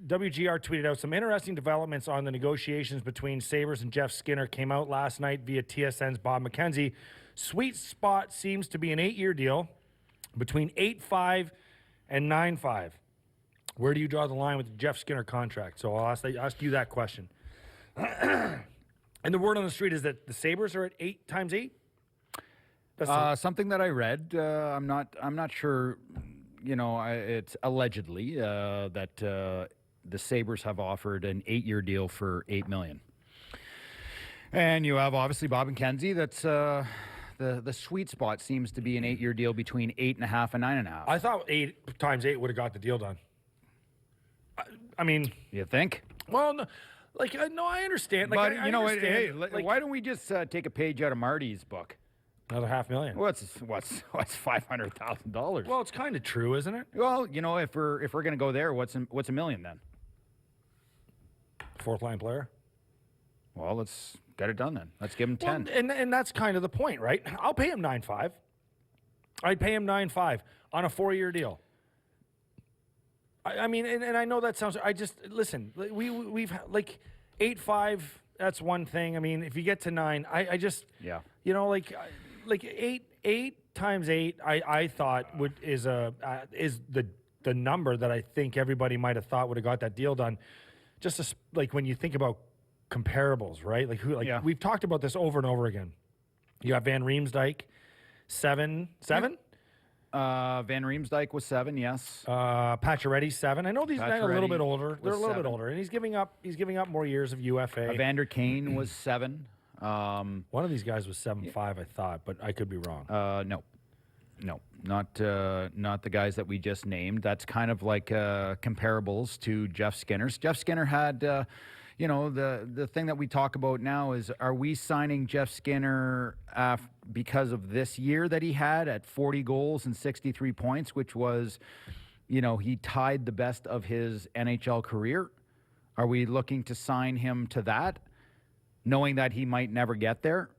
WGR tweeted out some interesting developments on the negotiations between Sabres and Jeff Skinner came out last night via TSN's Bob McKenzie. Sweet spot seems to be an 8-year deal between 8.5 and 9.5. Where do you draw the line with the Jeff Skinner contract? So I'll ask you that question. And the word on the street is that the Sabres are at 8 times 8? Something that I read. I'm not sure. It's allegedly that the Sabres have offered an 8-year deal for $8 million. And you have obviously Bob McKenzie. That's the sweet spot seems to be an 8-year deal between 8.5 and 9.5. I thought 8 times 8 would have got the deal done. I mean, you think? Well, no, no, I understand. But I understand. Why don't we just take a page out of Marty's book? Another $500,000. What's $500,000? Well, it's kind of true, isn't it? Well, if we're gonna go there, what's $1 million then? Fourth line player. Well, let's get it done then. Let's give him 10. Well, and that's kind of the point, right? I'll pay him 9.5. I'd pay him 9.5 on a 4-year deal. I mean, and I know that sounds. I just listen. We've 8.5. That's one thing. I mean, if you get to 9, I just like 8 times 8. I thought is the number that I think everybody might have thought would have got that deal done. Just when you think about comparables, right? We've talked about this over and over again. You have Van Riemsdyk, 7. Van Riemsdyk was 7, yes. Pacioretty 7. I know these guys are a little bit older. They're a little bit older, and he's giving up more years of UFA. Evander Kane was 7. One of these guys was 7.5, I thought, but I could be wrong. No, not the guys that we just named. That's kind of like comparables to Jeff Skinner's. Jeff Skinner had, the thing that we talk about now is, are we signing Jeff Skinner because of this year that he had at 40 goals and 63 points, which was, he tied the best of his NHL career? Are we looking to sign him to that, knowing that he might never get there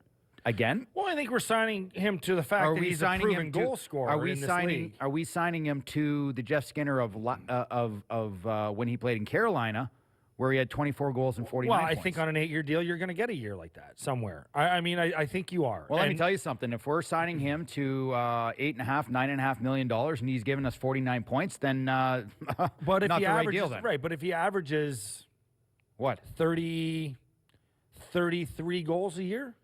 again? Well, I think we're signing him to the fact that he's a proven goal scorer in this league. Are we signing him to the Jeff Skinner of when he played in Carolina, where he had 24 goals and 49 points? Well, I think on an 8-year deal, you're going to get a year like that somewhere. I think you are. Well, let me tell you something. If we're signing him to $9.5 million, and he's giving us 49 points, then but if not he the right averages, deal then. Right, but if he averages what, 33 goals a year,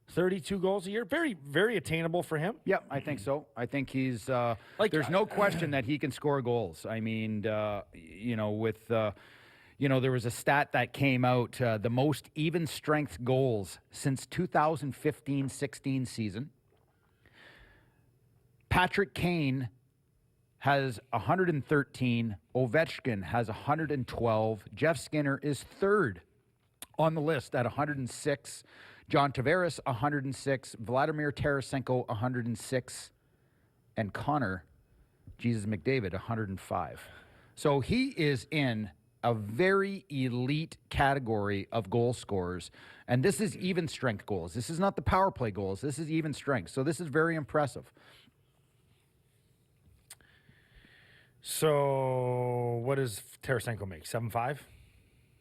32 goals a year, very, very attainable for him. Yeah, I think so. I think he's there's no question that he can score goals. I mean, there was a stat that came out, the most even strength goals since 2015-16 season. Patrick Kane has 113. Ovechkin has 112. Jeff Skinner is third on the list at 106. John Tavares, 106. Vladimir Tarasenko, 106. And Connor, Jesus McDavid, 105. So he is in a very elite category of goal scorers. And this is even strength goals. This is not the power play goals. This is even strength. So this is very impressive. So what does Tarasenko make? 7.5?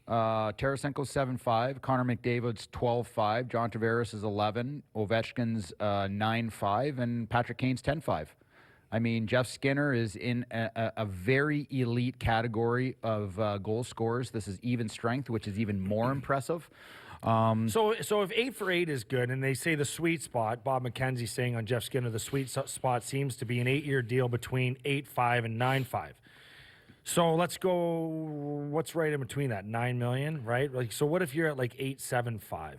Tarasenko's 7.5. Connor McDavid's 12.5. John Tavares is 11. Ovechkin's 9.5. And Patrick Kane's 10.5. I mean, Jeff Skinner is in a very elite category of goal scorers. This is even strength, which is even more impressive. So if 8 for 8 is good, and they say the sweet spot, Bob McKenzie saying on Jeff Skinner, the sweet spot seems to be an 8-year deal between 8.5 and 9.5. So let's go, what's right in between that? 9 million, right? So what if you're at 8.75?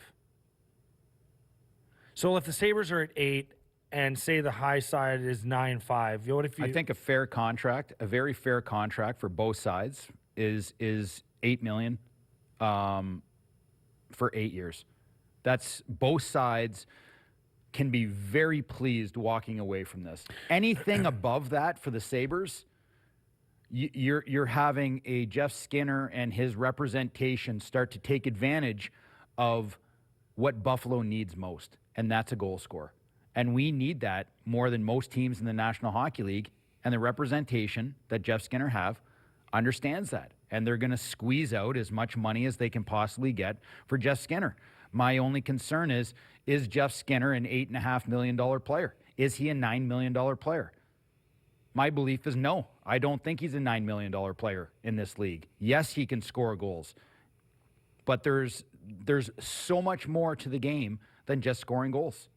So if the Sabres are at 8 and say the high side is 9.5, what if you... I think a fair contract, a very fair contract for both sides is $8 million for 8 years. That's both sides can be very pleased walking away from this. Anything above that for the Sabres, you're having a Jeff Skinner and his representation start to take advantage of what Buffalo needs most, and that's a goal scorer. And we need that more than most teams in the National Hockey League, and the representation that Jeff Skinner understands that. and they're going to squeeze out as much money as they can possibly get for Jeff Skinner. My only concern is Jeff Skinner an $8.5 million player? Is he a $9 million player? My belief is no. I don't think he's a $9 million player in this league. Yes, he can score goals, but there's so much more to the game than just scoring goals.